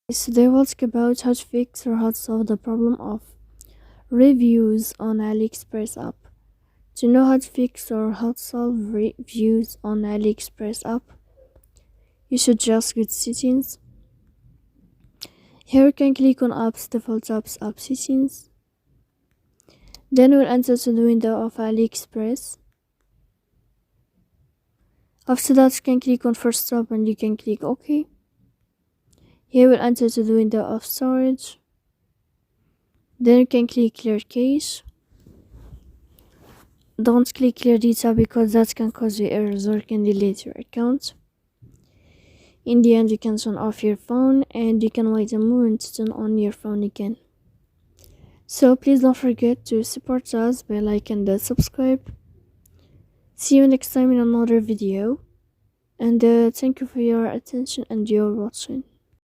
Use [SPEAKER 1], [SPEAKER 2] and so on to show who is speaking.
[SPEAKER 1] Today we'll talk about how to fix or how to solve the problem of reviews on AliExpress app. To know how to fix or how to solve reviews on AliExpress app, you should just go to settings. Here you can click on apps, default apps, app settings. Then we'll enter to the window of AliExpress. After that you can click on first stop and you can click OK. Here we'll enter to the window of storage. Then you can click clear cache. Don't click clear data because that can cause you errors or can delete your account. In the end, you can turn off your phone and you can wait a moment to turn on your phone again. So please don't forget to support us by like and subscribe. See you next time in another video, and thank you for your attention and your watching.